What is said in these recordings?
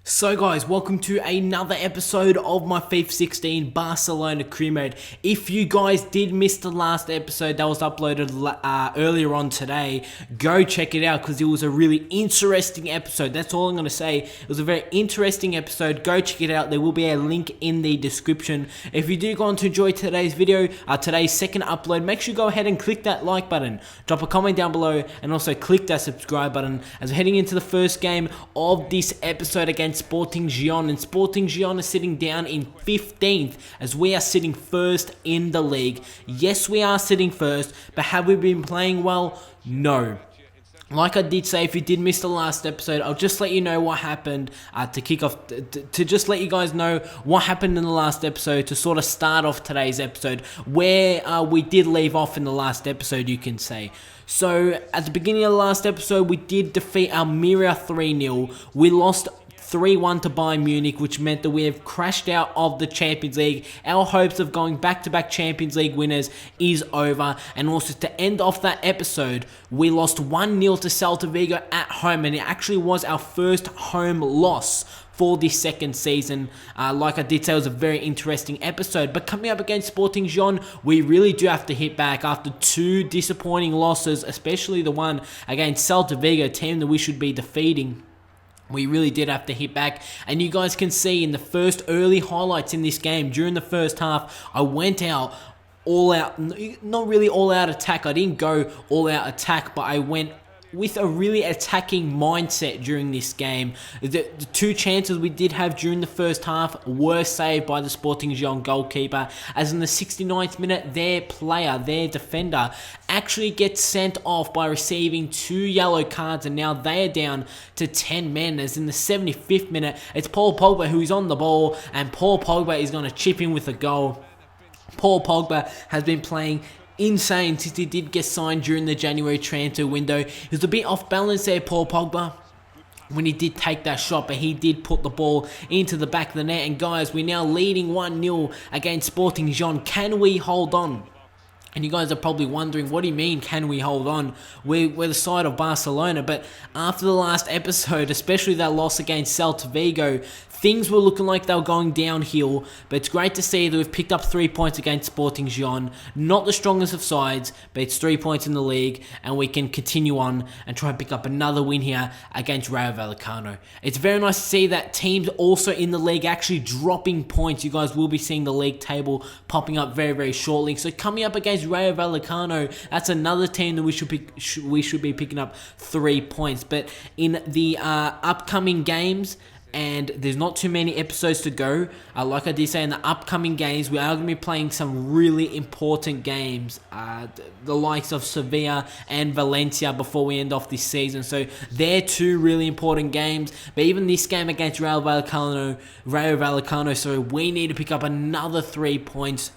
So guys, welcome to another episode of my FIFA 16 Barcelona career mode. If you guys did miss the last episode that was uploaded earlier on today, go check it out because it was a really interesting episode. That's all I'm going to say. It was a very interesting episode. Go check it out. There will be a link in the description. If you do go on to enjoy today's video, today's second upload, make sure you go ahead and click that like button. Drop a comment down below and also click that subscribe button as we're heading into the first game of this episode against Sporting Gijón, and Sporting Gijón is sitting down in 15th as we are sitting first in the league. Yes, we are sitting first, but have we been playing well? No. Like I did say, if you did miss the last episode, I'll just let you know what happened to kick off, to just let you guys know what happened in the last episode to sort of start off today's episode, where we did leave off in the last episode, you can say. So, at the beginning of the last episode, we did defeat Almeria 3-0. We lost 3-1 to Bayern Munich, which meant that we have crashed out of the Champions League. Our hopes of going back-to-back Champions League winners is over. And also to end off that episode, we lost 1-0 to Celta Vigo at home, and it actually was our first home loss for this second season. Like I did say, it was a very interesting episode. But coming up against Sporting Gijón, we really do have to hit back after two disappointing losses, especially the one against Celta Vigo, a team that we should be defeating. We really did have to hit back, and you guys can see in the first early highlights in this game, during the first half, I went out all out, not really all out attack. I didn't go all out attack, but I went with a really attacking mindset during this game. The two chances we did have during the first half were saved by the Sporting Gijón goalkeeper, as in the 69th minute, their defender, actually gets sent off by receiving 2 yellow cards, and now they are down to 10 men, as in the 75th minute, it's Paul Pogba who is on the ball, and Paul Pogba is going to chip in with a goal. Paul Pogba has been playing insane since he did get signed during the January transfer window. He was a bit off balance there, Paul Pogba, when he did take that shot, but he did put the ball into the back of the net. And guys, we're now leading 1-0 against Sporting Gijón. Can we hold on? And you guys are probably wondering, what do you mean, can we hold on? We're the side of Barcelona, but after the last episode, especially that loss against Celta Vigo, things were looking like they were going downhill, but it's great to see that we've picked up 3 points against Sporting Gijón. Not the strongest of sides, but it's 3 points in the league, and we can continue on and try and pick up another win here against Rayo Vallecano. It's very nice to see that teams also in the league actually dropping points. You guys will be seeing the league table popping up very, very shortly. So coming up against Rayo Vallecano, that's another team that we should be picking up 3 points. But in the upcoming games, and there's not too many episodes to go, like I did say, in the upcoming games, we are going to be playing some really important games, the likes of Sevilla and Valencia before we end off this season. So they're two really important games. But even this game against Rayo Vallecano, so we need to pick up another 3 points.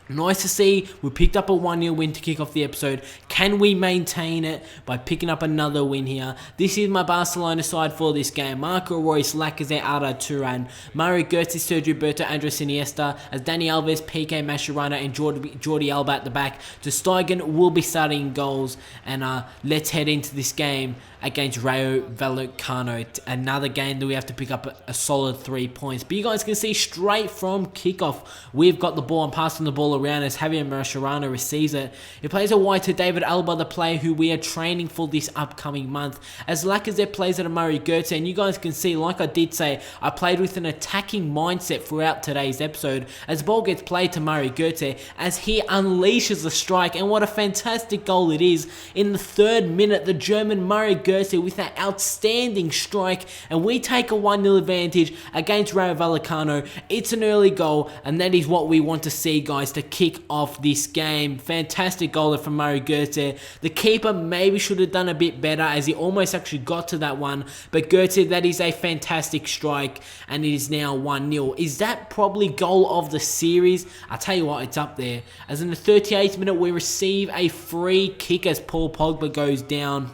Nice to see we picked up a 1-0 win to kick off the episode. Can we maintain it by picking up another win here? This is my Barcelona side for this game. Marco Reus, Lacazette, Arda Turan, Mario Götze, Sergio Berto, Andres Iniesta, as Dani Alves, PK Mascherano, and Jordi Alba at the back. Ter Stegen will be starting goals, and let's head into this game against Rayo Vallecano. Another game that we have to pick up a solid 3 points. But you guys can see straight from kickoff, we've got the ball and passing the ball around as Javier Mascherano receives it. He plays it wide to David Alba, the player who we are training for this upcoming month, as Lacazette plays it to Mario Götze. And you guys can see, like I did say, I played with an attacking mindset throughout today's episode, as the ball gets played to Mario Götze as he unleashes the strike, and what a fantastic goal it is. In the 3rd minute, the German Mario Götze with that outstanding strike, and we take a 1-0 advantage against Rayo Vallecano. It's an early goal, and that is what we want to see, guys, to kick off this game. Fantastic goal from Mario Götze. The keeper maybe should have done a bit better, as he almost actually got to that one, but Götze, that is a fantastic strike, and it is now 1-0. Is that probably goal of the series? I'll tell you what, it's up there, as in the 38th minute we receive a free kick as Paul Pogba goes down.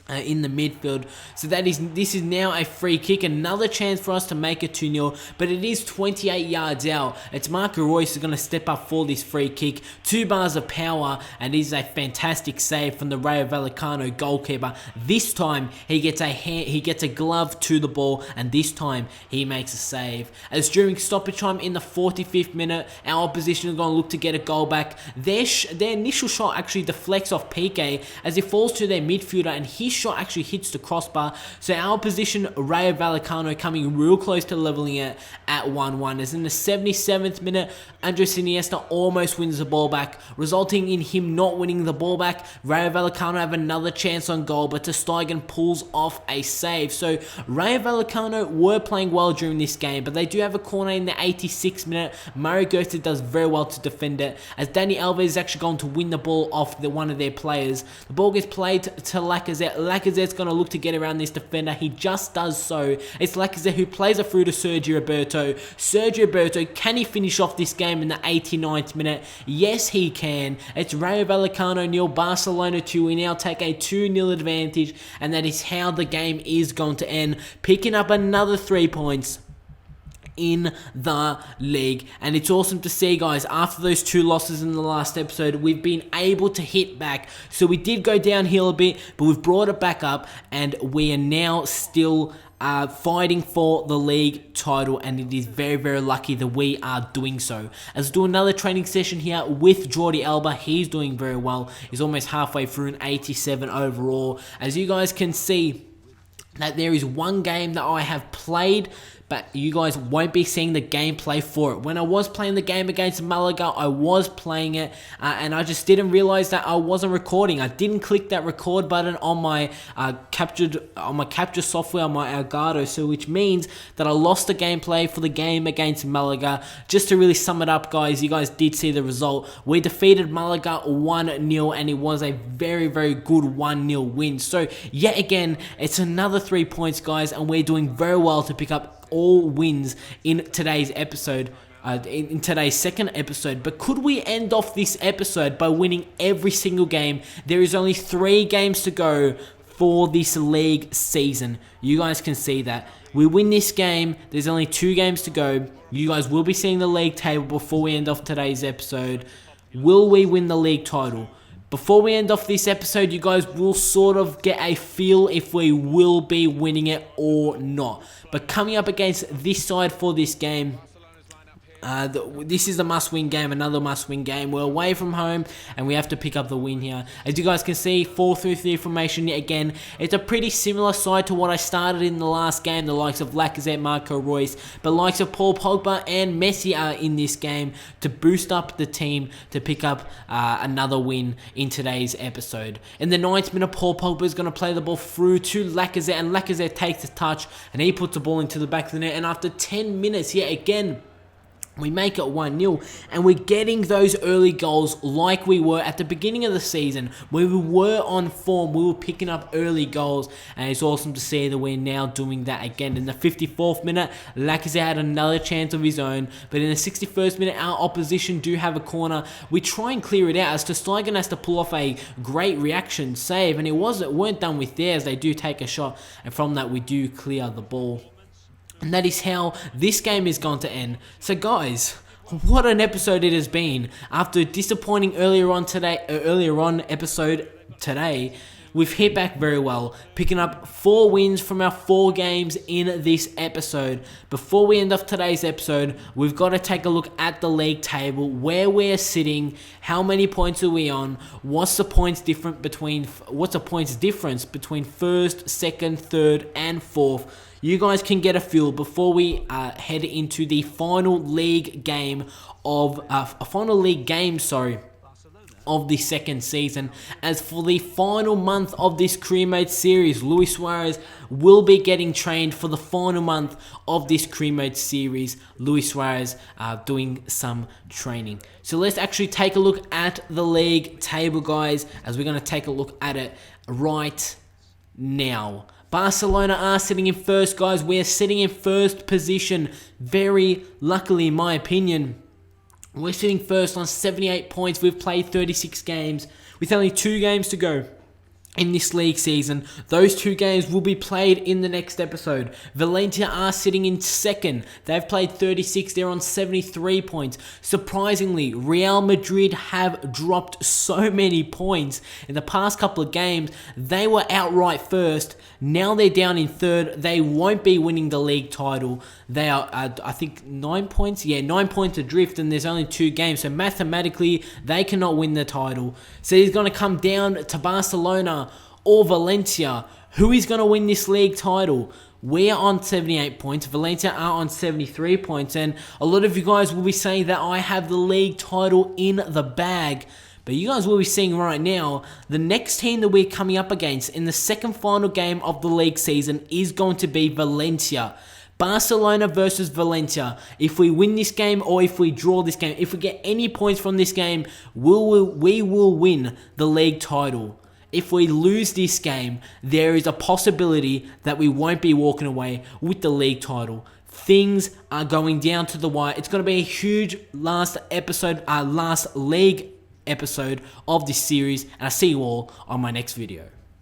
in the midfield. So this is now a free kick, another chance for us to make it 2-0, but it is 28 yards out. It's Marco Reus who's going to step up for this free kick. 2 bars of power, and it is a fantastic save from the Rayo Vallecano goalkeeper. This time he gets a glove to the ball, and this time he makes a save. As during stoppage time in the 45th minute, our opposition are going to look to get a goal back. Their initial shot actually deflects off Piqué as it falls to their midfielder, and his shot actually hits the crossbar. So our position, Rayo Vallecano, coming real close to leveling it at 1-1. As in the 77th minute, Andres Iniesta almost wins the ball back, resulting in him not winning the ball back. Rayo Vallecano have another chance on goal, but ter Stegen pulls off a save. So Rayo Vallecano were playing well during this game, but they do have a corner in the 86th minute. Mario Götze does very well to defend it, as Dani Alves is actually going to win the ball off one of their players. The ball gets played to Lacazette. Lacazette's going to look to get around this defender. He just does so. It's Lacazette who plays it through to Sergio Roberto. Sergio Roberto, can he finish off this game in the 89th minute? Yes, he can. It's Rayo Vallecano 0, Barcelona 2. We now take a 2-0 advantage, and that is how the game is going to end. Picking up another 3 points in the league, and it's awesome to see, guys, after those 2 losses in the last episode, we've been able to hit back. So we did go downhill a bit, but we've brought it back up, and we are now still fighting for the league title, and it is very, very lucky that we are doing so. Let's do another training session here with Jordi Alba. He's doing very well. He's almost halfway through an 87 overall. As you guys can see, that there is one game that I have played, but you guys won't be seeing the gameplay for it. When I was playing the game against Malaga, I was playing it, and I just didn't realize that I wasn't recording. I didn't click that record button on my capture software on my Elgato, so which means that I lost the gameplay for the game against Malaga. Just to really sum it up, guys, you guys did see the result. We defeated Malaga 1-0, and it was a very, very good 1-0 win. So yet again, it's another 3 points, guys, and we're doing very well to pick up all wins in today's episode, in today's second episode. But could we end off this episode by winning every single game? There is only 3 games to go for this league season. You guys can see that. We win this game, there's only 2 games to go. You guys will be seeing the league table before we end off today's episode. Will we win the league title? Before we end off this episode, you guys will sort of get a feel if we will be winning it or not. But coming up against this side for this game, this is a must-win game, another must-win game. We're away from home, and we have to pick up the win here. As you guys can see, 4-3-3 formation yet again. It's a pretty similar side to what I started in the last game, the likes of Lacazette, Marco Reus, but likes of Paul Pogba and Messi are in this game to boost up the team to pick up another win in today's episode. In the 9th minute, Paul Pogba is going to play the ball through to Lacazette, and Lacazette takes a touch, and he puts the ball into the back of the net, and after 10 minutes, yet again, we make it 1-0, and we're getting those early goals like we were at the beginning of the season. When we were on form, we were picking up early goals, and it's awesome to see that we're now doing that again. In the 54th minute, Lacazette had another chance of his own, but in the 61st minute, our opposition do have a corner. We try and clear it out as ter Stegen has to pull off a great reaction save, and it weren't done with theirs. They do take a shot, and from that, we do clear the ball. And that is how this game is going to end. So guys, what an episode it has been. After a disappointing earlier on episode today, we've hit back very well, picking up 4 wins from our 4 games in this episode. Before we end off today's episode, we've got to take a look at the league table, where we're sitting, how many points are we on, what's the points difference between first, second, third, and fourth. You guys can get a feel before we head into the final league game of the second season. As for the final month of this career mode series, Luis Suarez will be getting trained for the final month of this career mode series. Luis Suarez doing some training. So let's actually take a look at the league table, guys, as we're going to take a look at it right now. Barcelona are sitting in first, guys. We are sitting in first position. Very luckily, in my opinion. We're sitting first on 78 points. We've played 36 games with only 2 games to go. in this league season. Those 2 games will be played in the next episode. Valencia are sitting in second. They've played 36. They're on 73 points. Surprisingly, Real Madrid have dropped so many points in the past couple of games. They were outright first. Now they're down in third. They won't be winning the league title. They are, I think, 9 points. Yeah, 9 points adrift, and there's only 2 games. So mathematically, they cannot win the title. So it's going to come down to Barcelona or Valencia. Who is going to win this league title? We are on 78 points. Valencia are on 73 points. And a lot of you guys will be saying that I have the league title in the bag. But you guys will be seeing right now, the next team that we're coming up against in the second final game of the league season is going to be Valencia. Barcelona versus Valencia. If we win this game or if we draw this game, if we get any points from this game, we will win the league title. If we lose this game, there is a possibility that we won't be walking away with the league title. Things are going down to the wire. It's going to be a huge last league episode of this series, and I'll see you all on my next video.